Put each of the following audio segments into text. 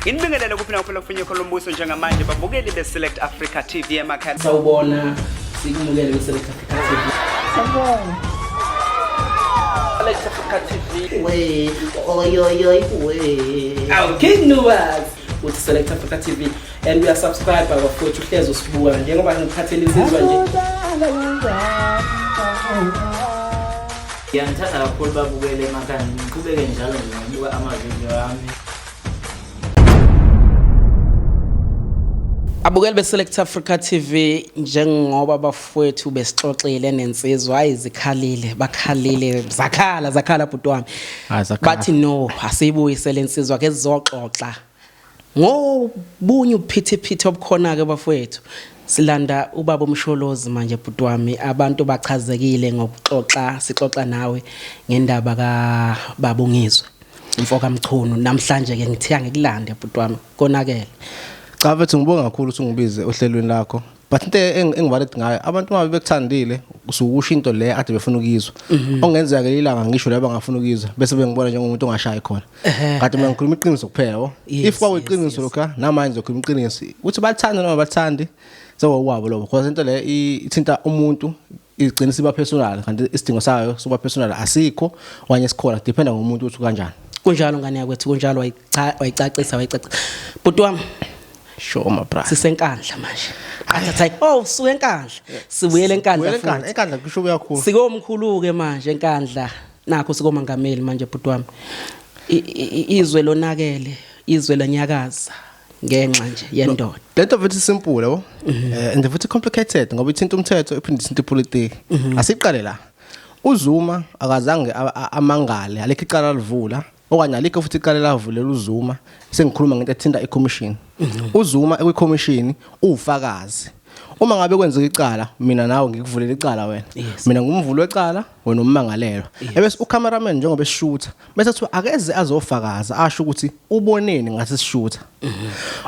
Inibingelele kuphina kufunye khona umbuso njengamanje babukeli beSelect Africa TV emakhaya. Sawubona sikumukele beSelect Africa TV. Sawubona. Select Africa TV. We we. Our king knows with Select Africa TV and we are subscribed by our futhi uhlezi usibuka njengoba ngiphathele sizwe nje. Ngiyangithanda kakhulu babukele emakhaya ngiqhubeke njalo ngibuka amavideo ami. Abukeli beSelect Africa TV njengoba bafowethu besixoxile nensizwa ayizikhalile bakhalile zakhala bhuti wami bathi no asibuyisele insizwa ke sizoxoxa ngobunye uphithiphithi obukhona ke bafowethu silanda ubaba umsholozi manje bhuti wami abantu bachazekile ngokuxoxa sixoxa nawe ngendaba ka babungizwe umfoka mchunu namhlanje ke ngithiya ngikulande bhuti wami konakele. Cha mfethu ngibonga kakhulu ukuthi ungibize ohlelweni lakho but into engibaleti ngayo abantu uma bekuthandile usukusho into le ade befuna ukuyizwa ongenzeka ke ilanga ngisho la bangafuna ukuyizwa bese bengibona njengomuntu ongashayi khona kade mina ngikhuluma iqiniso kuphela yabo if kwakuyiqiniso lokho namanje ngizokhuluma iqiniso ukuthi bathanda noma bathandi sewawabo lobo because into le ithinta umuntu igcina siba personal kanti isidingo sayo soba personal asikho wanye sikhona dependa ngomuntu ukuthi kanjani kunjalo ngane yakwethu kunjalo wayicacisa bhuti wami sure my brother sisenkandla manje athatha suke enkandla sibuyele enkandla kusho kakhulu sikomkhulu ke manje enkandla nakho sikomangameli manje bhuti wami izwe lonakele izwe lanyakaza ngenxa nje yendoda lento futhi simple yabo and futhi complicated ngoba ithinta umthetho iphinde ithinta ipolitiki asiqale la uZuma akazange amangale alekho icala livula okanye alika futhi icala lavulela uZuma sengikhuluma ngento ethinta iCommission uZuma ekwiCommission ufakazi uma ngabe kwenzeka icala mina nawe ngikuvulela icala wena mina ngumvulo wecala wena ummangalelwa ebese ucameraman njengoba esishutha bese kuthi akeze azofakaza asho ukuthi uboneni ngase sishutha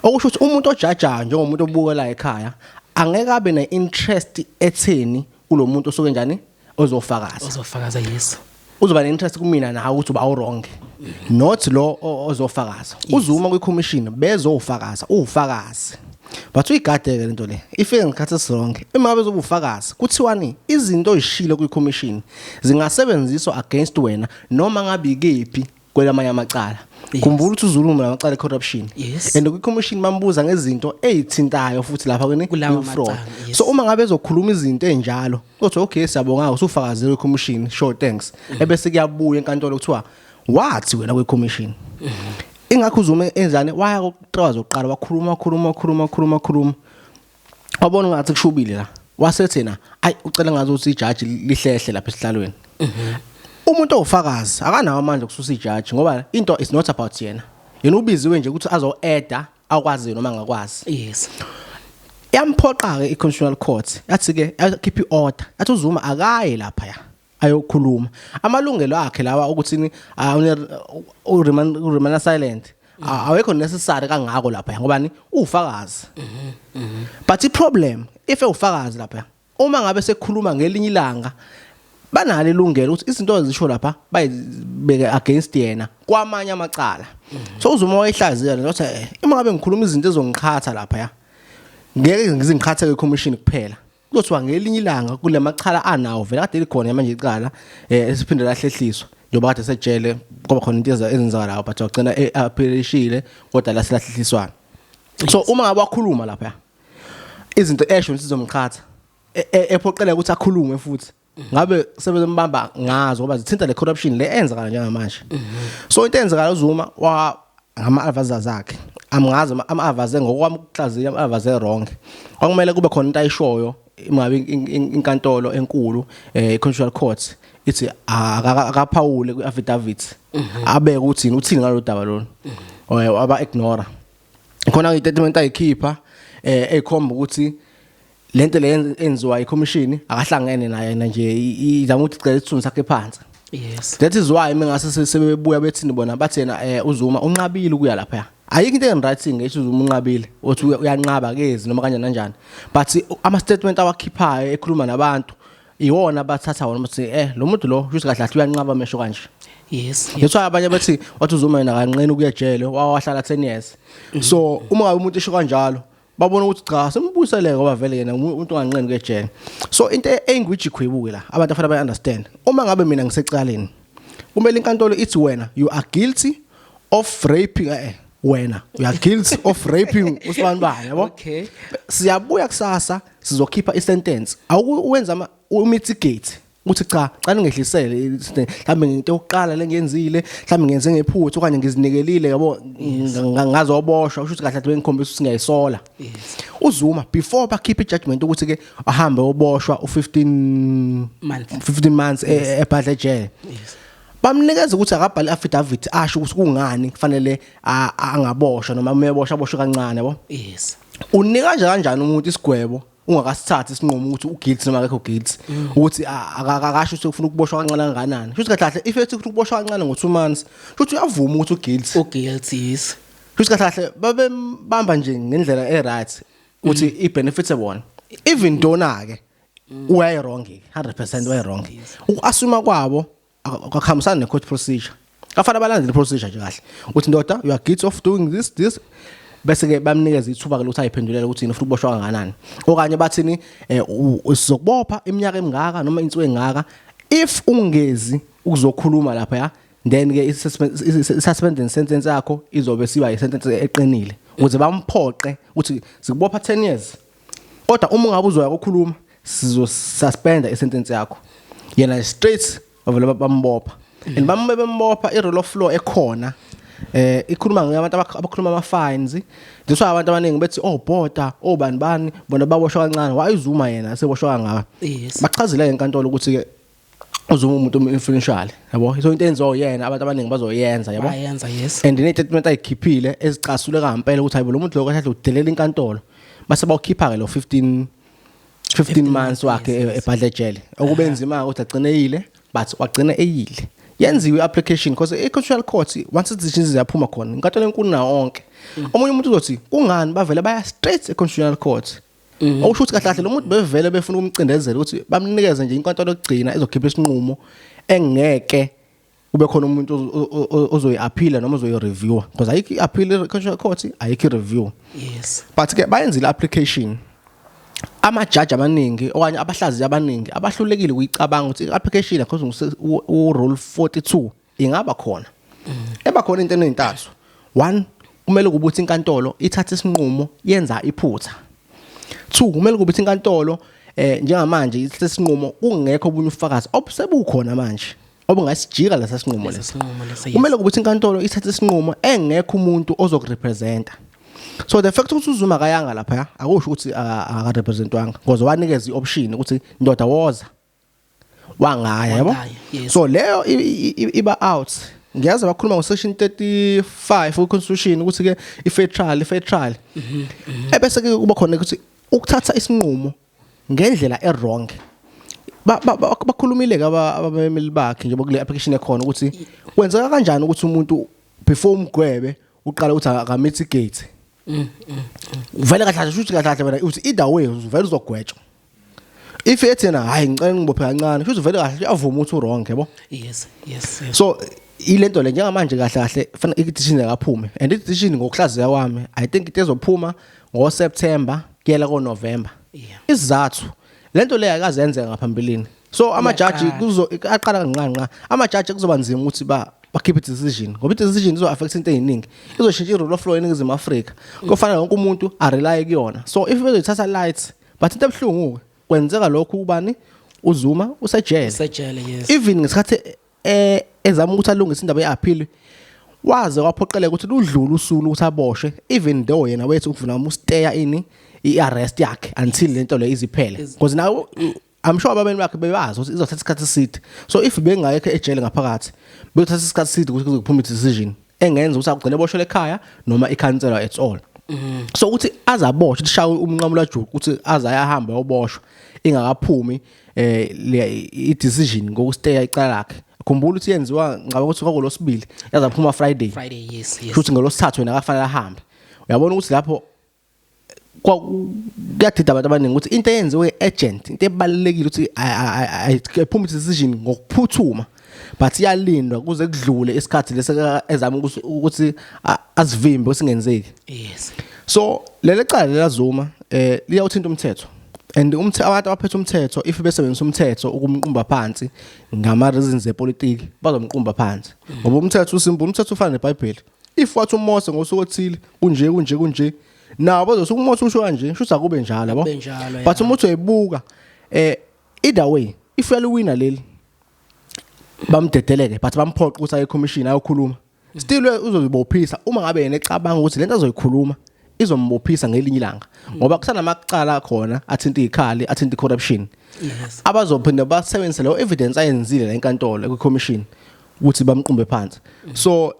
okusho ukuthi umuntu ojajayo njengomuntu obukela ekhaya angeke abe ne interest etheni kulomuntu osuke njani ozofakaza yes uzoba ne-interest kumina nawe ukuthi uba wrong not lo ozofakaza uZuma kwiCommission bezofakaza ufakazi but uyigadeke lento le ifike ngikhathe sonke uma bezoba ufakazi kuthiwani izinto ezishilo kwiCommission zingasebenziswa against wena noma ngabe ikephi kwelamanye amacala khumbula ukuthi uZuma lamacala ecorruption and kwiCommission mambuza ngezinto ezithintayo futhi lapha kweni fraud so uma ngabe ezokhuluma izinto enjalo uthi okay siyabonga usufakazile kwiCommission sure thanks ebese kuyabuya enkantolo kuthiwa wathi wena kwiCommission ingakho uZuma enzane waya kokuqala zokuqala wakhuluma wabona ngathi kushubile la wasethena ayi ucela ngazi ukuthi ijaji lihlehle lapha esihlalweni umuntu ofakazi akanawo amandla okususa ijaji ngoba into is not about yena ubiziwe nje ukuthi azo-eda akwazi noma angakwazi yes yamphoqa ke iConstitutional Court yathi ke akhipha iorder athi uZuma akaye lapha ayokhuluma amalungelo akhe lawa ukuthi uremana silent awekho necessary kangako lapha ngobani ufakazi but iproblem if ufakazi lapha uma ngabe sekukhuluma ngelinye ilanga banale ilungelo ukuthi izinto ezisho lapha bayibeke against yena kwamanye amacala so uZuma wayehlaziya ukuthi uma ngabe ngikhuluma izinto ezongiqhatha lapha ngeke ngizingikhathe kwiCommission kuphela kuthiwa ngelinye ilanga kule macala anawo vele kade likhona manje icala esiphinde lahlehliswa njengoba kade sejele ngoba khona into ezenzakalayo but wagcina aphelishile kodwa la silahlehliswana so uma ngabe wakhuluma lapha izinto esho sizomqhatha ephoqela ukuthi akhulume futhi ngabe sebezembamba ngazo ngoba zithinta le corruption le enzakala njengamanje so into enzakala uZuma ngama-advisors zakhe amngazi ama-advisors ngokwami ukuhlaziya ama-advisors wrong kwakumele kube khona into ayishoyo ngabe inkantolo enkulu iConstitutional Court ithi akaphawule kwi-affidavit abeke uthini ngalo daba lona aba ignore khona i-statement ayikhipha ekhomba ukuthi lento le enziwa iCommission akahlangene naye nje izama ukuthi icela isithunzi sakhe phansi yes that is why mengase sebebuya bethini bona bathi yena uZuma unqabile ukuya lapha ayikho into enwriting ngisho uZuma unqabile uthi uyanqaba kezi noma kanjani but ama statement awakhiphayo ekhuluma nabantu iwona bathatha wona bathi lo muntu lo kusho kahle kahle uyanqaba amesho kanje. Yes. Yethu abanye bathi wathi uZuma yena kanqene ukuya ejele wahlala 10 years. So uma ngabe umuntu esho kanjalo babona ukuthi cha simbuyisele ngoba vele yena umuntu onganqeni ukuya ejele. So into engwiji khwebuke la abantu afanele ba understand. Uma ngabe mina ngisecaleni kumele inkantolo ithi wena you are guilty of raping wena you are guilty of raping usibanibani yabo. Okay. Siyabuya kusasa sizokhipha isentence. Awuwenza umitigate uthi cha ngehlisele mhlambe into yokuqala lengenzile mhlambe ngenze ngephutha okanye ngizinikelile yabo ngazoboshwa usho ukuthi kahle kahle ngikhombisa ukuthi ngiyayisola. Yes. uZuma before bakhipha ijudgment ukuthi ke ahambe oboshwa u15 months ebhadle jail. Yes. Bamnikeza ukuthi akabhali affidavit asho ukuthi kungani kufanele angaboshwa noma umeboshwa aboshwe kancane yabo. Yes. Unika kanjani umuntu isigwebo ungakasithatha isinqumo ukuthi uguilty noma akekho guilty ukuthi akakasho ukuthi ufuna ukuboshwa kancane kangakanani. Kusho ukuthi kahle if ethi ukuboshwa kancane ngo2 months futhi uyavuma ukuthi uguilty. Guilty yes. Kusho ukuthi kahle babe bamba nje ngendlela eright ukuthi ibenefits ebona. Even dona ke uyayi wrong 100% uyayi wrong. Uassume kwabo akakhambisana ne court procedure. Kafanele balandele procedure nje kahle. Uthi ndoda you are guilty of doing this bese ke bamnikeza ithuba ke ukuthi ayiphendulele ukuthi yini ufuna ukuboshwa kangakanani. Okanye bathini sizokubopha iminyaka emingaka noma insuku engaka if ungezi ukuzokhuluma lapha ya then ke suspended sentence yakho izobe siba isentence eqinile ukuze bamphoqe ukuthi sikubopha 10 years. Kodwa uma ungabe uzoya ukukhuluma sizo suspenda isentence yakho. Yena straight avela bambopha. And bambopha irule of law ekhona. Ikhuluma ngabantu abakhuluma ama fines. This why abantu abaningi bethi border bani bona baboshwa kancane wayiZuma yena seboshwa kangaka. Yes. Bachazile enkantolo ukuthi ke uZuma umuntu influential yabo. So into enzo yena abantu abaningi bazoyenza yabo. Bayenza yes. And ne statement ayikhiphile ezicasule kampela ukuthi hayibo lo muntu lo kahle udelela inkantolo. Base bawukhipha ke lo 15 months wakhe ebhadle jail. Okubenzima ukuthi agcineyile but wagcina eyile. Yenziwe application because e-constitutional court once decisions ziyaphuma khona inkantolo enkulu na onke omunye umuntu uzothi kungani bavele baya straight e-constitutional court okusho ukuthi kahle kahle lo muntu bevele befuna ukumcindezela ukuthi bamnikeze nje inkantolo yokugcina ezokhipha isinqumo engeke kube khona umuntu ozoyi-appeal noma ozoyi-review because ayikho i-appeal e-constitutional court ayikho i-review. Yes. But ke bayenzile application ama-judge abaningi okanye abahlaziyi abaningi abahlulekile ukuyicabanga ukuthi i-application because u-rule 42 ingaba khona. Eba khona into ezintathu. 1 kumele kube ukuthi inkantolo ithatha isinqumo yenza iphutha. 2 kumele kube ukuthi inkantolo njengamanje ithatha isinqumo kungekho obunye ufakazi obusebukhona manje obungasijika lesa sinqumo lesa. Kumele kube ukuthi inkantolo ithatha isinqumo engekho umuntu ozokurepresenta. So the fact ukuthi uZuma kayanga lapha akusho ukuthi akarepresentwanga because wanikeza ioption ukuthi ndoda woza wangaya yabo. So leyo iba out. Ngiyazi bakhuluma ngo section 35 weconstitution ukuthi ke i-fair trial. Ebese ke kuba khona ukuthi ukuthatha isinqumo ngendlela errong. Bakhulumile ke abameli bakhe nje bokule application ekhona ukuthi kwenzeka kanjani ukuthi umuntu before umgwebe uqala ukuthi akamitigate. Vele kahle futhi kahle wena uthi either way uvele uzogwetshwa. If ethena hayi ngicela ngibophe kancane futhi vele kahle uyavuma ukuthi wrong yabo. Yes. So ilento le njengamanje kahle kahle fanele i-decision yakaphume and i-decision ngokuhlaziya kwami I think it ezophuma ngo September kuyela ko November. Isizathu lento le ayikazenze ngaphambilini. So ama-judge aqala kanqanqa ama-judge kuzoba nzima ukuthi bakhiphe decision ngoba i-decision izo affect into eziningi izoshintsha i-rule of law eNingizimu Afrika kufanele wonke umuntu arely kuyona. So if bezothatha light but into ebhlungu kwenzeka lokho ubani uZuma usejele yes. Even ngesikhathi ezama ukuthi alungise indaba ye-appeal waze waphoqeleka ukuthi ludlule usulu ukuthi aboshwe even though yena wethu ufuna umusteya ini i-arrest yakhe until lento le iziphele because now I'm sure abameli bakhe bebazi ukuthi izothatha isikhathi eside. So if bengayekho ejele ngaphakathi bezothatha isikhathi eside ukuthi kuzophuma i-decision engenza ukuthi agcine eboshwe ekhaya noma ikhanselwa at all. So ukuthi azaboshwe lishawe umnqamulo wajuku ukuthi azayahamba yoboshwa ingakaphumi i-decision ngokusteya icala lakhe. Khumbula ukuthi yenziwa ngabe ukuthi ngoLosibili yazaphuma Friday yes. Futhi ngoLosithathu wena akafanele ahambe. Uyabona ukuthi lapho kuyadida abantu abaningi ukuthi into eyenziwe agent into ebalekile ukuthi ayiphuma decision ngokuphuthuma but iyalindwa kuze kudlule isikhathi lesa ezama ukuthi asivimbe usingenzeki. Yes. So lele cala lelazuma liyawuthinta umthetho and abantu abaphethe umthetho if besebenzisa umthetho ukumqumba phansi ngama reasons zepolitiki bazomqumba phansi ngoba umthetho usimple umthetho ufana neBhayibheli if wathi uMose ngosuku othile kunje nawo bazosuka uMose usho kanje shuthi akube njalo yabo but umuthi uyibuka either way if uyaliwina leli bamdedeleke but bamphoqa ukuthi aye commission ayokhuluma still uzozibophisa uma ngabe yena ecabanga ukuthi lento azoyikhuluma izombophisa ngelinye ilanga ngoba kusanamacala khona athinta ikhali athinta corruption. Yes. Abazophinda basebenzise leyo evidence ayenzile la enkantolo ku commission ukuthi bamqumbe phansi so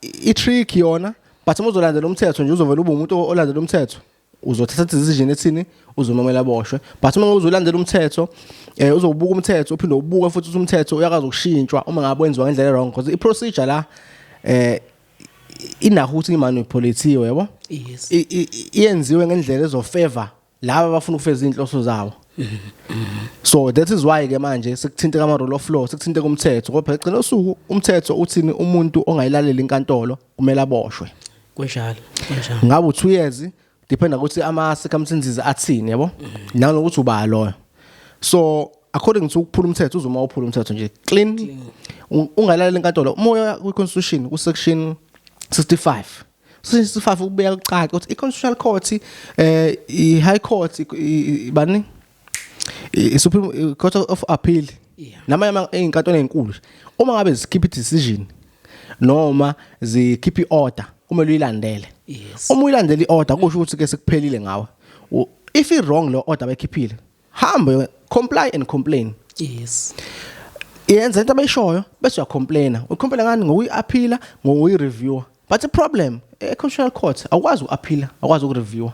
i-trick yona but uma uzolandela umthetho nje uzovela ube umuntu olandela umthetho uzothatha decision ethini uzomamela boshwe but uma uzolandela umthetho uzobuka umthetho uphinde ubuke futhi umthetho uyakaza ukushintshwa uma ngabe wenziwa ngendlela wrong because i-procedure la inaho ukuthi imanipulatiwe yabo. Yes. Iyenziwe ngendlela ezofavor laba abafuna ukufeza inhloso zawo. So that is why ke manje sekuthinta ama rule of law sekuthinta kumthetho ngoba egcina usuku umthetho uthini umuntu ongayilaleli inkantolo kumele aboshwe. Kunjalo. Ngabe u2 years depend ukuthi ama circumstances athini yabo nanokuthi uba loyo. So according to ukuphula umthetho uzuma uphula umthetho nje clean ungayilaleli inkantolo moya ku constitution ku section 65 ukubeya kuqala ukuthi i-constitutional court i-high court bani i-supreme court of appeal namanye inkantolo ezinkulu uma ngabe zikhipha decision noma zikhipha order kumele uyilandele. Yes. Uma uyilandele i-order kusho ukuthi ke sekuphelile ngawe if i wrong lo order bayikhiphile hamba comply and complain. Yes. Yenza into abayishoyo bese uyacomplaina ucomplaina ngani ngokuyi-appeala ngokuyi-review but the problem constitutional court awukwazi uku-appeala awukwazi uku-review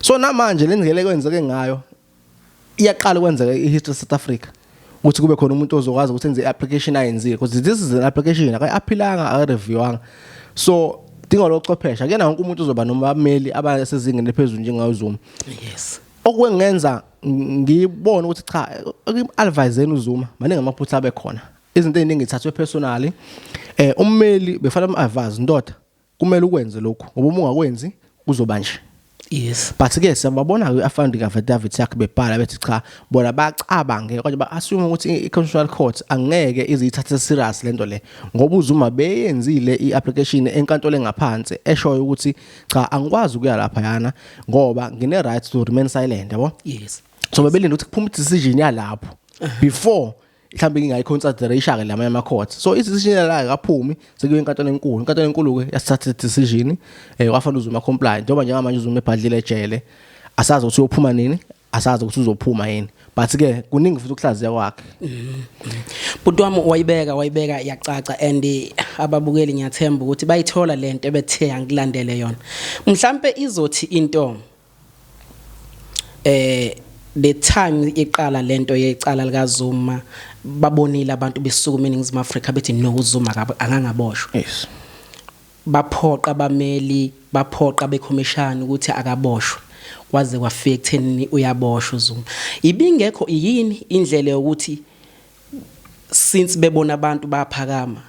so namanje lendlela kwenzeke ngayo iyaqala kwenzeka i-history South Africa ukuthi kube khona umuntu ozokwazi ukuthi enze i-application ayenziwe because this is an application akayi-appealanga akayi-reviewanga so dinga lokuchwephesha akena wonke umuntu uzoba nomameli abasezingeni lephezulu njengayo Zuma. Yes. Okwengenza ngibona ukuthi cha adviseni uZuma maningi amaphutha abekhona izinto eziningi ithathwe personally ummeli befana ama-advise ndoda kumele ukwenze lokho ngoba uma ungakwenzi kuzoba nje. Yes. But ke siyababona ku-affidavit affidavit yakhe bebhala bethi cha bona bacabange kanje ba-assume ukuthi i-constitutional court angeke izithathe serious lento le ngoba uZuma beyenzile i-application enkantolo engaphansi eshoyo ukuthi cha angikwazi ukuya lapha yana ngoba ngine right to remain silent yabo. Yes. So bebelinda ukuthi kuphuma decision yalapho before mhlambe ingayiconsideration ke lamanye ama court so i-decision la akaphumi sekuye inkantolo enkulu ke yasithatha decision wafana uZuma compliant njengoba njengamanje uZuma ebhadlile ejele asazi ukuthi uyophuma nini asazi ukuthi uzophuma yini but ke kuningi futhi ukuhlaziya kwakhe. But wami wayibeka yacaca and ababukeli ngiyathemba ukuthi bayithola lento ebethe angilandele yona mhlambe izothi into the time iqala lento yecala likaZuma babonile abantu besuku eNingizimu Afrika bethi no uZuma angangaboshwa. Yes. Baphoqa abameli baphoqa bekhomishana ukuthi akaboshwe kwaze kwafika ekutheni uyaboshwa uZuma. Ibingekho yini indlela yokuthi since bebona abantu baphakama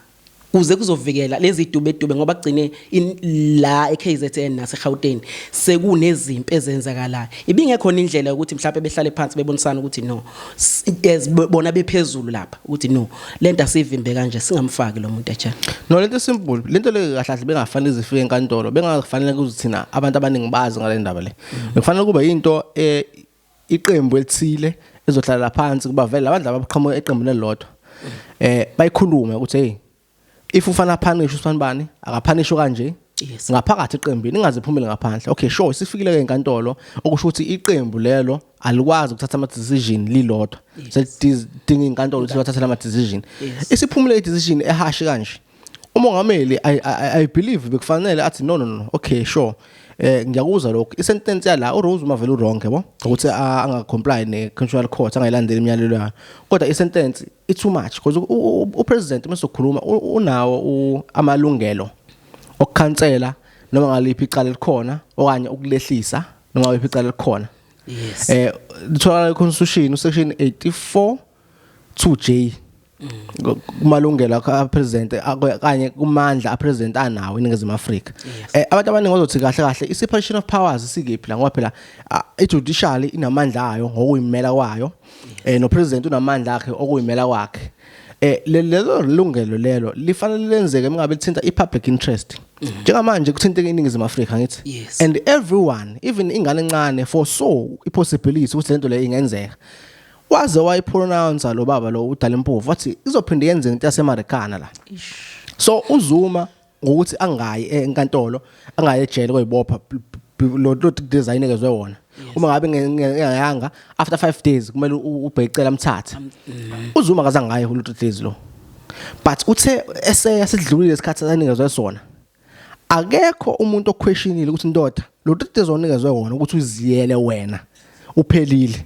kuze kuzovikela lezi dube ngoba kugcine la eKZN naseGauteng sekunezimpi ezenzakalayo ibingekho indlela ukuthi mhlawumbe behlale phansi bebonisana ukuthi no bona bephezulu lapha ukuthi no lento asivimbe kanje singamfaki lo muntu ejana no lento simple lento le kahle bengafanele zifike enkantolo bengafanele ukuthi thina abantu abaningi bazi ngale ndaba le bekufanele kube into iqembu elithile ezohlala phansi kuba vele abantu abaqhamuka eqembuni lelodwa bayikhulume ukuthi hey if ufana punish usanibani akapunisho kanje ngaphakathi eqembini ingaziphumele ngaphandle okay sure sifikile ke enkantolo okusho ukuthi iqembu lelo alikwazi ukuthatha ama decision lilodwa selidinga inkantolo ukuthi bathathe ama decision isiphumule decision ehashi kanje umongameli I believe bekufanele athi no okay sure ngiyakuzwa lokho isentence yala uRose vele wrong yabo ukuthi anga comply ne-constitutional court angayilandeli imiyalelo yayo kodwa isentence it's too much because upresident mesokhuluma unawo amalungelo okukhansela noma ngaliphi icala likhona okanye ukulehlisa noma icala likhona Yes. litholakala eConstitution section 84 2J kumalungelo kaPresident kanye kumandla aPresident anawo eNingizimu Afrika. Abantu abaningi bazothi kahle kahle i-separation of powers sikephi la ngoba phela i-judicial inamandla ayo ngokuyimela kwayo no president unamandla akhe okuyimela kwakhe. Lelo lungelo lelo lifanele lenzeke mengabe lithinta i-public interest. Njengamanje kuthinteke iNingizimu Afrika ngithi. Yes. And everyone, even ingane encane foresaw i-possibility ukuthi lento le ingenzeka. Waze wayipronounce lo baba lo udala impovu wathi izophinde yenze into yaseMarikana la. So uZuma ngokuthi angayi enkantolo angayi ejele koyibopha lo design ekezwe wona. Uma ngabe ngeyanga after 5 days kumele ubhecela umthatha. uZuma akazange ngaye lo days lo. But uthe eseyasidlulile isikhathi sanikezwe sona. Akekho umuntu oquestionile ukuthi indoda lo days onikezwe wona ukuthi uziyele wena uphelile.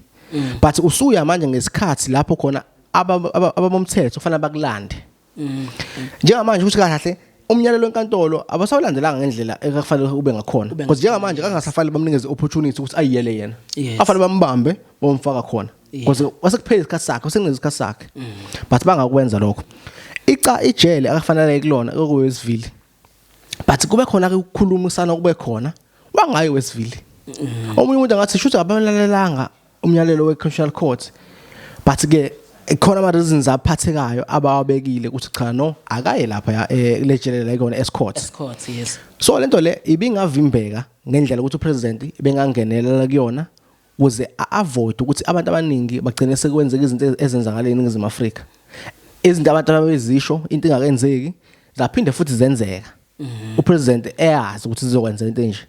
But usuya manje ngesikhathi lapho khona abamomthetho kufanele bakulande. Njengamanje ukuthi kahle umnyalelo wenkantolo abasawulandelanga ngendlela ekufanele ube ngakhona. Because njengamanje kangasafanele bamnikeze opportunity ukuthi ayiyele yena. Afanele bambambe bomfaka khona. Because wasekuphela isikhathi sakhe, wasengenza isikhathi sakhe. But bangakwenza lokho. Ijele akafanele kulona okuwesivili. But kube khona ukukhulumisana kube khona wangayi wesivili. Omunye umuntu angathi shuthi abalalelanga umyalelo we-constitutional court but ke khona ama reasons aphathekayo abawabekile ukuthi cha no akaye lapha lejele la ikona escort Yes. so lento le ibingavimbeka ngendlela ukuthi upresident bengangenelela kuyona ukuze avoid ukuthi abantu abaningi bagcine sekwenzeka izinto ezenza ngale eNingizimu Afrika izinto abantu ababezisho into ingakenzeki zaphinde futhi zenzeka upresident eyazi ukuthi sizokwenza into enje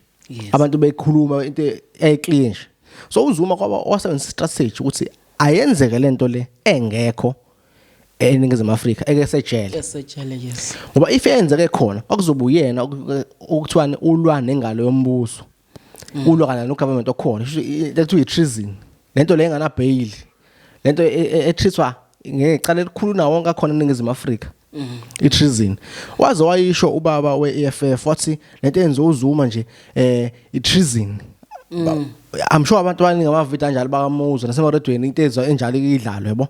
abantu bekhuluma into eclear nje. So uZuma kwaba wasebenzisa strategy ukuthi ayenzeke lento le engekho eNingizimu Afrika ekesejele. Esejele yes. Ngoba if yenzeke khona akuzobuyena ukuthiwani ulwa nengalo yombuso. Ulwa kana no government okhona. Lethu i-treason. Lento le engana bail. Lento ethithwa ngecala elikhulu nawo wonke akhona eNingizimu Afrika. I-treason. Waze wayisho ubaba we-EFF wathi lento enze uZuma nje i-treason. I'm sure abantu abaningi amavida kanjalo bakamuzo nasemaredweni into ezwa enjalo idlalo yabo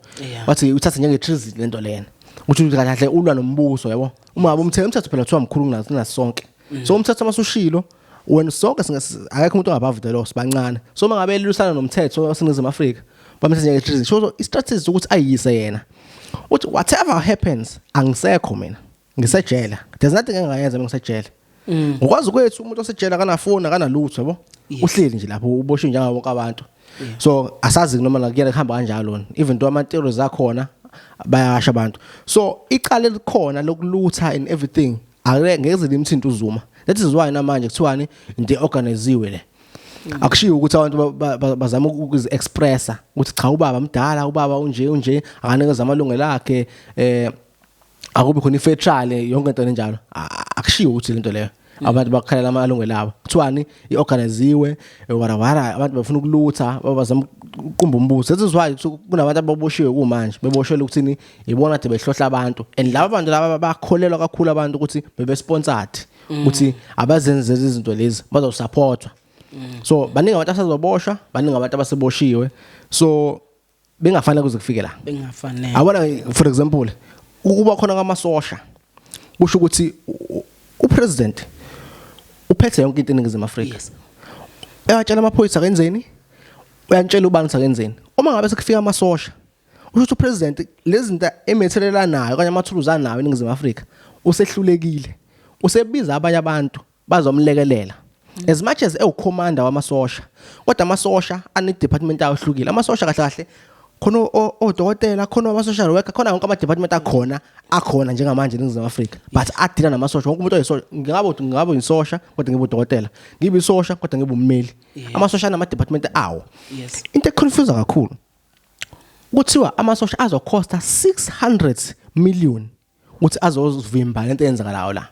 wathi uthatha njenge treason lento lena ukuthi kahle ulwa nombuso yabo uma ngabe umthetho phela kuthiwa mkhulu kunasonke so umthetho amasushilo wena sonke akekho umuntu ongabavida lo sibancane so uma ngabe elusana nomthetho waseNingizimu Afrika bamthethe njenge treason so i-strategy ukuthi ayise yena uthi whatever happens angisekho mina ngisejela there's nothing engayenza mina ngisejela ukwazi kwethu umuntu osejela kanafona kanalutho yabo uhleli nje lapho uboshwe njengawo wonke abantu so asazi noma lakuyela kuhamba kanjalo even though ama theories akhona bayasha abantu so icala likhona lokulutha and everything ngeke limthinta uZuma that is why namanje kuthiwani into organiziwe le akushiyo ukuthi abantu bazama ukuzi-expressa ukuthi cha ubaba mdala ubaba unje akanikeza amalungelo akhe akubi khona ifederal yonke into enjalo akushiyo ukuthi lento leyo abantu bakhalela amalungelo abo kuthiwani iorganiziwe warawara abantu bafuna ukulutha bazama uqumba umbuso that is why kunabantu ababoshiwe kumanje beboshelwe ukuthini ibona ade behlohla abantu and laba bantu laba bakholelwa kakhulu abantu ukuthi bebe sponsored ukuthi abazenze izinto lezi bazosupportwa so baningi abantu asazoboshwa baningi abantu abaseboshiwe so bengafanele kuze kufike la Bengafanele abona for example ukuba khona kwamasosha kusho ukuthi upresident uphethe yonke into eNingizimu Afrika uyatshela amaphoyisa kenzeni uyantshela ubani sakenzeni uma ngabe sekufika amasosha usho ukuthi upresident lezi zinto emethelela nayo kanye amathuluzi anayo eNingizimu Afrika usehlulekile usebiza abanye abantu bazomlekelela as much as commander wamasosha kodwa amasosha ane department ayo hlukile amasosha kahle kahle khona odokotela khona ama-social worker khona yonke ama-department akhona njengamanje eNingizimu Afrika but adila namasosha wonke umuntu oyisosha ngingabo isosha kodwa ngibe udokotela ngibe isosha kodwa ngibe ummeli amasosha nama-department awo into econfuse kakhulu kuthiwa amasosha azokhosta 600 million ukuthi azozivimba lento eyenzakalayo la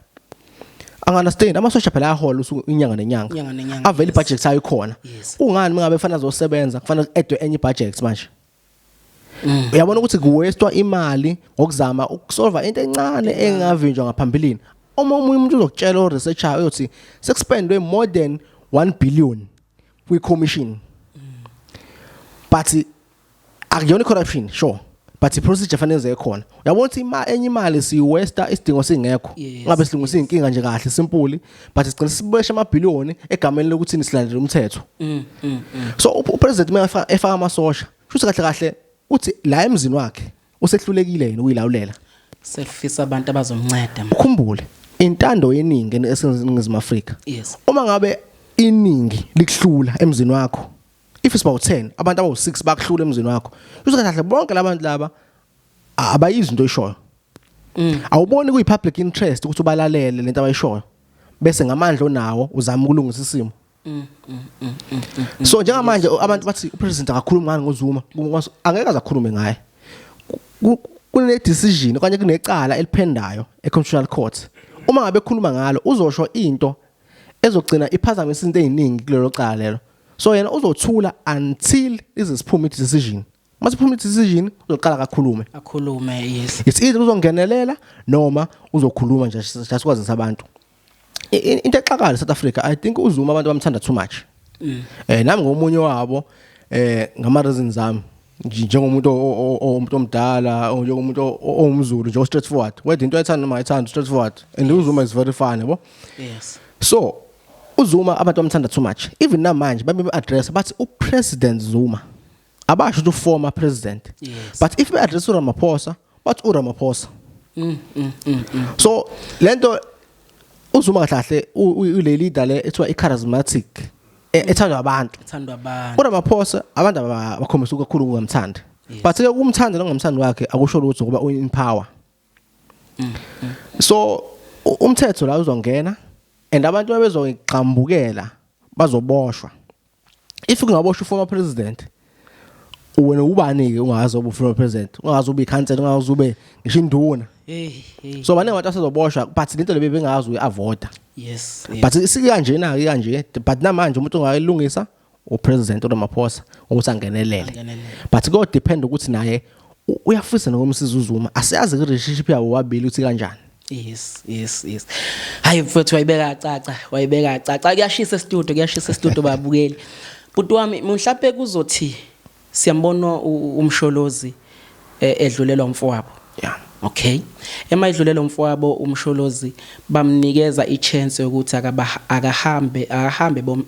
angunderstand amasosha phela ayahola usuku inyanga nenyanga avele ibudget ayo khona ungani mengabe kufanele azosebenza kufanele edwe enye ibudget manje uyabona ukuthi kuwestwa imali ngokuzama ukusolva into encane engavinjwa ngaphambilini omunye umuntu uzokutshela o researcher uyothi sekuspendwe more than 1 billion commission but akuyona corruption sure but procedure fanele zekhona uyabona ukuthi enye imali siwesta isidingo singekho ngabe silungu siyinkinga nje kahle simple but sigcina sibesha amabhiliyoni egameni lokuthi nisilandele umthetho so upresident efaka amasosha futhi kahle kahle uthi la emzini wakhe usehlulekile yini uyilawulela selfisa abantu abazomnceda ukhumbule intando yeningi eseNingizimu Afrika yes uma ngabe iningi likuhlula emzini wakho if it's about 10 abantu abawu6 bakuhlula emzini wakho uzokuthi kahle bonke labantu laba abayizi into eshoyo awuboni kuyi public interest ukuthi ubalalele lento abayishoyo bese ngamandla onawo uzama ukulungisa isimo so njengamanje abantu bathi upresident akakhulumi ngani ngoZuma angeke azakhulume ngaye kune decision okanye kunecala eliphendayo econstitutional court uma ngabe ekhuluma ngalo uzosho into ezogcina iphazamisa into eziningi kulelo cala lelo so yena uzothula until iziphuma decision mase phuma decision uzoqala akhulume yes it's either uzongenelela noma uzokhuluma nje sikwazisa abantu into exakala South Africa I think uZuma abantu bamthanda too much nami ngomunye wabo ngama reasons zami njengomuntu omdala njengomuntu owumzulu nje straightforward wethu into ethanda noma ayithanda straightforward and uZuma is very funny yabo yes so uZuma abantu bamthanda too much even namanje babe address bathi upresident Zuma abasho to former president yes. But if we address uRamaphosa what uRamaphosa so lento uZuma kahle ule leader le ethiwa icharismatic ethandwa abantu uRamaphosa abantu abakhombisa ukukhulu ukumthanda but ke ukumthanda nongamthanda wakhe akusho lutho ngoba uin power so umthetho la uzongena and abantu bezoqhambukela bazoboshwa if kungaboshwa former president wena ubani ke ungazi obu former president ungazi ube cancel ungazi ube ngisho induna so bane abantu asezoboshwa but into lebe bengazi uyiavoida yes but sikanjena kanje but namanje umuntu ongayilungisa upresident uRamaphosa ukuthi angenelele but go depend ukuthi naye uyafisa nokumsiza uZuma asiyazi ke relationship yabo wabili uthi kanjani yes hayi mfowethu wayibeka caca kuyashisa studio babukeli but wami mhlawumbe kuzothi siyambona umsholozi edlulelwa umfowabo yeah okay emayidlulelwa umfowabo umsholozi bamnikeza ichance yokuthi akahambe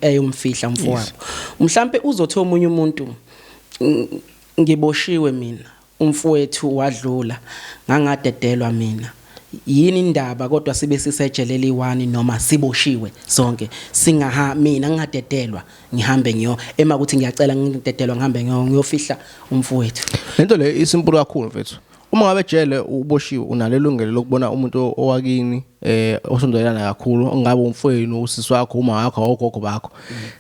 eyomfihla umfowabo mhlawumbe uzothi omunye umuntu ngiboshiwe mina umfowethu wadlula ngangadedelwa mina yini indaba kodwa sibe sisejeleli 1 noma siboshiwe sonke mina ngingadedelwa ngihambe ngiyo ema ukuthi ngiyacela ngidedelwa ngihambe ngiyofihla umfowethu lento le isimple kakhulu mfethu uma ngabe ejele uboshiwe unalelungelo lokubona umuntu owakini osondelana kakhulu ongabe umfowenu usisi wakho uma wakho ogogo bakho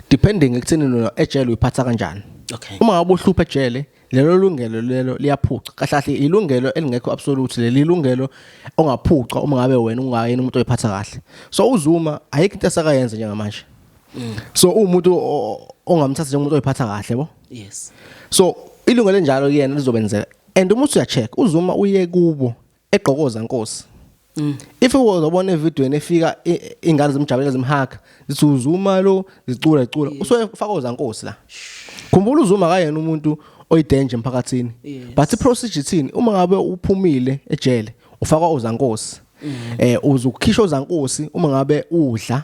depending ekutheni no ejele uyiphatha kanjani okay uma ngabe uhlupha ejele lelo lungelo lelo liyaphuca kahle ilungelo elingekho absolute leli lungelo ongaphuca uma ngabe wena ungayena umuntu oyiphatha kahle so uZuma ayikho into esakayenza njengamanje so umuntu ongamthatha njengomuntu oyiphatha kahle yabo yes so ilungelo njalo kuyena lizobenzeka and umuntu uyacheck uZuma uye kubo egqokoza Nkosi if uzobona evideo efika ingane zimjabulela zimhaka zithi uZuma lo zicula usoyefaka Nkosi la khumbula uZuma kayena umuntu oyidanger emphakathini but iprocedure ithini uma ngabe uphumile ejele ufaka ozankosi uzukhishwa ozankosi uma ngabe udla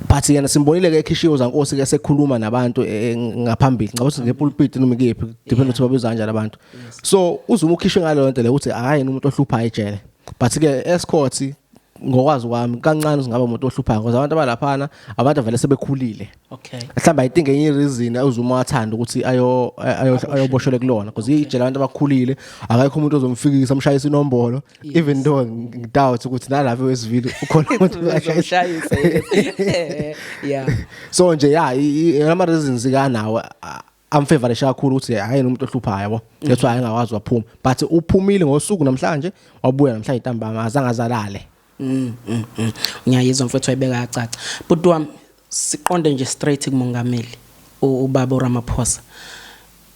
but yena simbonile ke ekhishiwe ozankosi ke sekhuluma nabantu ngaphambili ngabe ngepulpit noma ngephi depend ukuthi babiza kanjani abantu so uZuma ukhishwe ngalo nto le ukuthi hayi umuntu ohlupha ejele but ke escort ngokwazi kwami kancane usingaba umuntu ohluphayo ngoba abantu abalaphana abantu vele sebekhulile okay mhlamba I think enye reason uZuma wathanda ukuthi ayoboshelwe kulona because ijela abantu abakhulile akayikho umuntu ozomfikisa amshayisa inombolo even though ngidoubt ukuthi nalapha wesivile ukhona umuntu ozomshayisa yeah so nje ama reasons ikanawe amfavorisha kakhulu ukuthi hayi umuntu ohluphayo yabo lethu ayengakwazi waphuma but uphumile ngosuku namhlanje wabuya namhlanje intambama azange azalale ngiyayizwa mfethu ayibeka caca but wami siqonde nje straight kumongameli ubaba uRamaphosa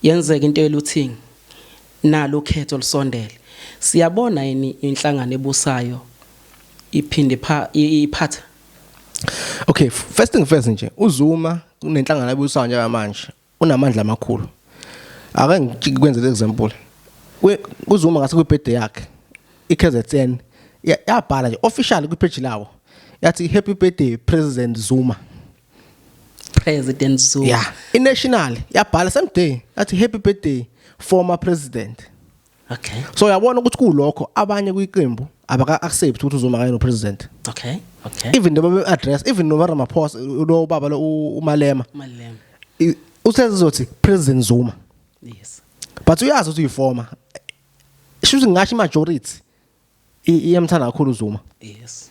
yenzeka into eluthini nalo ukhetho lisondele siyabona yini inhlangano ebusayo iphinde iphatha okay first thing first nje uZuma kunenhlangano ebuyisayo njengamanje unamandla amakhulu ake ngikwenze le example uZuma ngase kwibirthday yakhe iKZN yabhala nje officially kwipage lawo yathi happy birthday President Zuma. President Zuma. Yeah, national yabhala same day yathi happy birthday former president. Okay. So yabona ukuthi kulokho abanye kuyiqembu abaka accept ukuthi uZuma kayino president. Okay. Even the address even no Ramaphosa lo baba lo uMalema. Usezothi President Zuma. Yes. But uyazi ukuthi uyiformer. Shuthi ngasho majority iyamthanda kakhulu uZuma. Yes.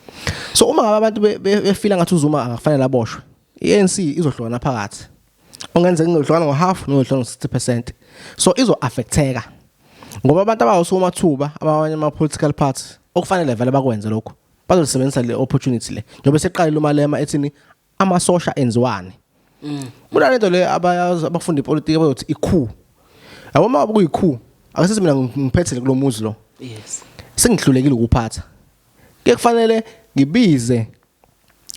So uma abantu befila ngathi uZuma akafanele aboshwe, iANC izohlukana phakathi. Ongenzeka ngohlukana ngo-half nohlukana ngo-60%. So izo affecteka. Ngoba abantu abawusoma thuba abanye ama political parties okufanele vele bakwenze lokho. Bazosebenzisa le opportunity le. Njobe seqalile uMalema ethini amasosha enziwane. Mina lento le abafunda ipolitiki bayothi ikhu. Yabo uma kuyikhu, akasithi mina ngiphethele kulomuzi lo. Yes. Sengihlulekile ukuphatha. Kufanele ngibize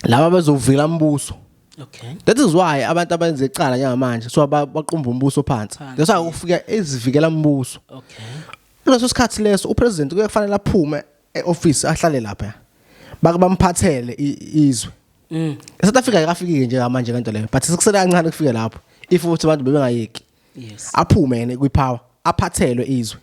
laba bezovila umbuso. Okay. That is why abantu abenze icala njengamanje so baqumba umbuso phansi. That's why ufika ezivikela umbuso. Okay. Kuleso sikhathi leso upresident kufanele aphume eoffice ahlale lapha. Bamphathele izwe. South Africa akafiki njengamanje kanto leyo but sikusela kancane kufika lapho. If uthi abantu bebengayeki. Yes. Aphume yena kwipower aphathelwe izwe.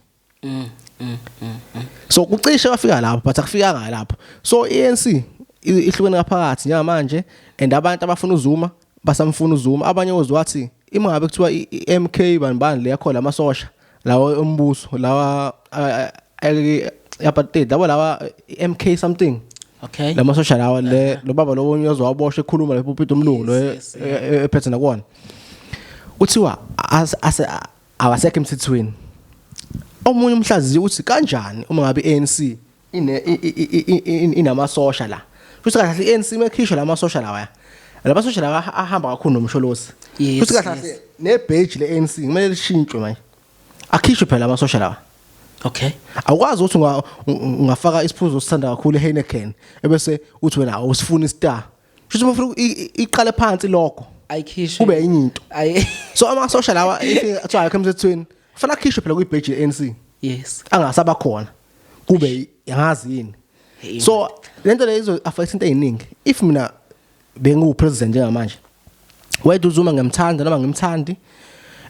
So kucishe bafika lapho but akufikanga lapho. So ANC ihlukene ngaphakathi njengamanje and abantu abafuna uZuma basamfuna uZuma abanye ozwathi ima ngabe kuthiwa iMK banibani le yakho lamasosha lawa ombuso lawa apartheid labo lawa MK something. Okay. Lamasosha lawa le lo baba lo onyozwa waboshwe ekhuluma le pulpit umlungu lo ephethe nakona uthiwa awasekho emthethweni. Omunye umhlaziyi uthi kanjani uma ngabe iANC inamasosha la futhi kahle iANC mekhishwa lamasosha lawa lamasosha lawa ahamba kakhulu nomsholosi futhi kahle nebadge leANC kumele lishintshwe manje akhishwe phela lamasosha lawa. Okay. Awukwazi ukuthi ungafaka isiphuzo sithanda kakhulu eHeineken ebese uthi wena awusifuni istar futhi ufuna iqale phansi lokho ayikhishwe kube enye into so amasosha lawa athi ayikho emthethweni fana akhishwe phela kwibadge leANC. Yes. Angasaba khona kube yangazi yini. So lento le izo affect into eziningi. If mina bengu president njengamanje whether uZuma ngemthanda noma ngimthandi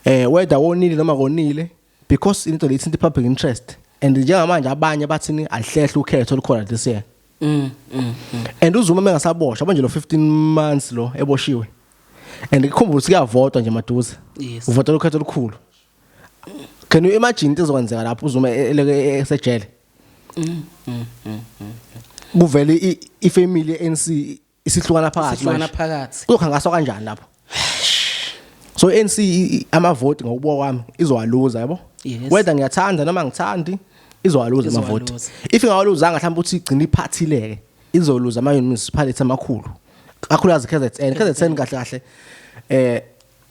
whether wonile noma konile because into le ithinta public interest and njengamanje abanye bathini alihlehla ukhetho olukhona this year. And uZuma mengasaboshwa manje lo 15 months lo eboshiwe and ikhumbula ukuthi kuyavotwa nje maduze. Yes. Uvota ukhetho olukhulu. Can you imagine into ezokwenzeka lapho uZuma esejele? Kuvele ifamily ANC isihlukana phakathi. Kuzokhangaswa kanjani lapho? So ANC amavoti ngokubuka kwami izowaluza yabo. Whether ngiyathanda noma ngithandi izowaluza amavoti. If ingawaluzanga mhlawumbe uthi igcina iphathileke izoluza ama municipality amakhulu. Kakhulukazi KZN kahle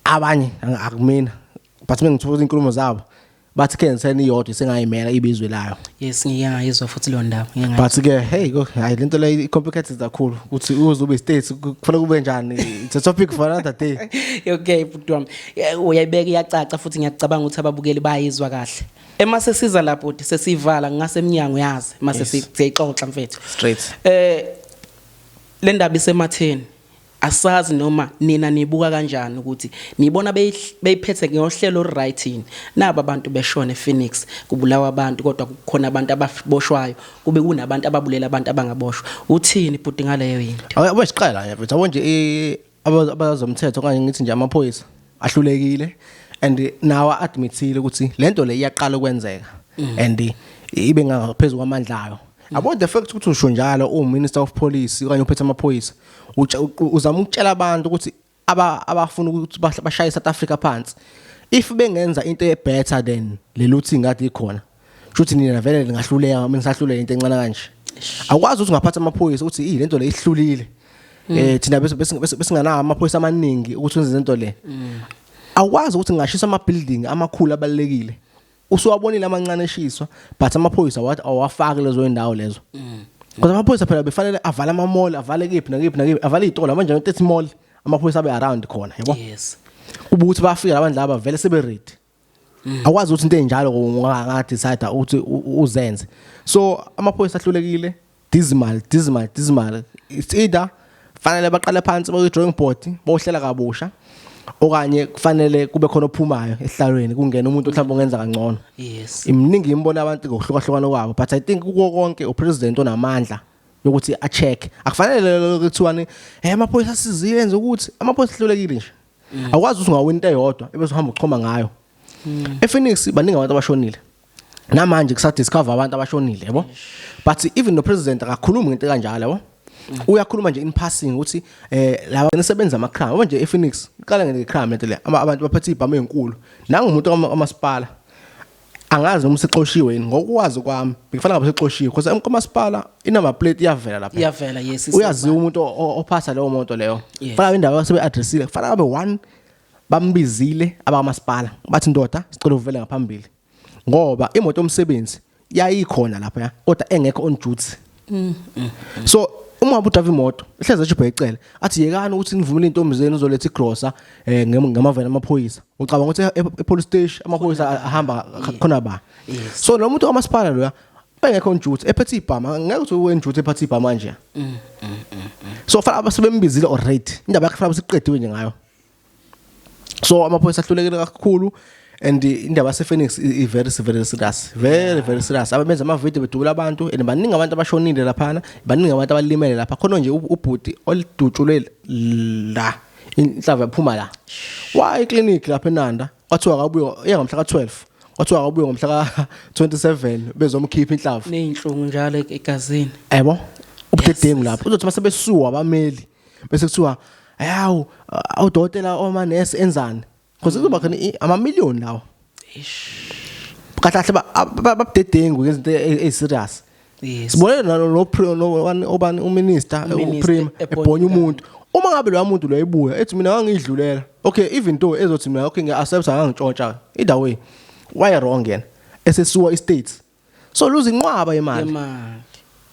abanye akumina. But mengithola inkulumo zabo bathi KZN iyodwa sengayimela ibizwe layo. Yes ngiyayizwa futhi lo ndaba but ke hey hayi lento le complicated kakhulu ukuthi uzube state kufanele kube njani it's a topic for another day. Okay bhuti wami uyayibeka iyacaca futhi ngiyacabanga ukuthi ababukeli bayizwa kahle emase siza lapho sesivala ngase eminyango yazi mase siyixoxa mfethu straight le ndaba isematheni asazi noma nina nibuka kanjani ukuthi nibona beyiphethe ngohlelo right naba abantu beshona ePhoenix kubulawa abantu kodwa kukhona abantu ababoshwayo kube kunabantu ababulela abantu abangaboshwa uthini bhuti ngaleyo into awesiqala mfethu awonje abazomthetho kanye ngithi nje amaphoyisa ahlulekile and nawa admithile ukuthi lento le iyaqala ukwenzeka and ibe ngaphezulu kwamandla ayo. About the fact ukuthi usho njalo uMinister of Police okanye uphethe amaphoyisa uzama ukutshela abantu ukuthi abafuna ukuthi bashaye South Africa phansi if bengenza into better than le looting ngade ikhona futhi nina vele lingahluleka mina ngisahluleka into encane kanje akwazi ukuthi ungaphatha amaphoyisa ukuthi lento le ihlulile thina bese ngana amaphoyisa amaningi ukuthi wenze lento le akwazi ukuthi ngashisa ama building amakhulu abalekile usuwabonile amancane eshiswa but amaphoyisa wathi awafaki lezo indawo lezo kodwa amaphoyisa phela befanele avala ama mall avale kephi nakephi avale izitolo manje 30 mall amaphoyisa abe around khona yabo yes kuba ukuthi bafika labantu laba vele sebe ready akwazi ukuthi into enjalo unga decide ukuthi uzenze so amaphoyisa ahlulekile dismal it's either fanele baqale phansi baye drawing board bohlela kabusha okanye kufanele kube khona ophumayo ehlalweni kungena umuntu mhlawumbe ongenza kangcono yes iminingi imbona abantu ngokuhlukahlukana kwabo but I think kuko konke upresident onamandla yokuthi a check akufanele ukuthiwani amaphoyisa asiziyenze ukuthi amaphoyisa ahlulekile nje akwazi ukuthi ungawina into eyodwa ebese uhamba uchoma ngayo ePhoenix baningi abantu abashonile namanje kusadiscover abantu abashonile yabo but even no president akakhuluma into kanjalo yabo uyakhuluma nje in passing ukuthi laba nisebenza ama crime manje ePhoenix iqala nge crime lento le abantu baphethe ibhamu ezinkulu nangu umuntu kamasipala angazi noma sexoshiwe yini ngokwazi kwami bekufanele ngabe sexoshiwe because uMaspala inama plate iyavela lapha iyavela yes uyazi umuntu ophatha leyo moto leyo fanele indawo sebe addressile kufanele ngabe one bambizile abakamasipala bathi ndoda sicela uvele ngaphambili ngoba imoto yomsebenzi yayikhona lapha kodwa engekho on duty so uma ubudava imoto ihleze ejibhe icela athi yekani ukuthi nivumile intombi zenu uzoletha igrosa ngamaveni amaphoyisa ucabanga ukuthi epolice station amaphoyisa ahamba khona ba so lo muntu kamasipala lo bengekho on duty ephethe ibhama ngeke ukuthi uwe on duty ephethe ibhama manje so fana abasebembizile already indaba yakhe fana siqediwe nje ngayo so amaphoyisa ahlulekile kakhulu and indaba yasePhoenix is very serious very serious abenza ama video bedubula abantu and baningi abantu abashonile lapha baningi abantu abalimele lapha khona nje ubhuti olidutshulwe la inhlava yaphuma la wa eclinic lapha eNanda kwathiwa akabuye engamhla ka12 kwathiwa akabuye ngomhla ka27 bezomkhipha inhlava nezinhlungu njalo egazini yebo ubudedengu lapha uzothi masebesuwa abameli bese kuthiwa ayawu awudokotela omanesi enzani because kuba khona ama million lawo kahle babudedengu ngezinto eziserious sibonele no obani uminister uprime ebhonya umuntu uma ngabe lo muntu lo ebuya ethi mina ngangidlulela okay even though ezothi mina okay ngiaccept angangitshontsha either way why wrong yena esesuwa istates so lose inqwaba imali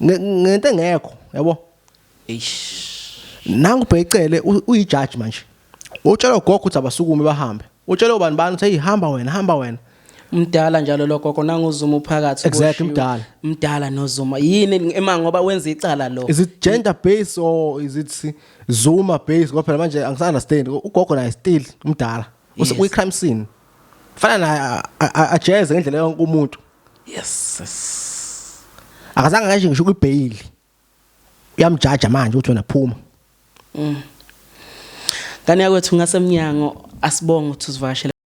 ngento engekho yabo nangu bhecele uyijudge manje utshela ugogo ukuthi abasukume bahambe utshela ubani uthi hamba wena umdala njalo lokho nangu uZuma uphakathi exactly mdala noZuma yini ema ngoba wenza icala lo is it gender based or is it Zuma based ngoba phela manje angisa understand ugogo naye still umdala uyi crime scene fana na ajeze ngendlela yonke umuntu yes akazange ngisho ngisho kubail uyamjudge manje uthi wena phuma Kani yakwethu ngasemnyango asibonga ukuthi usivashele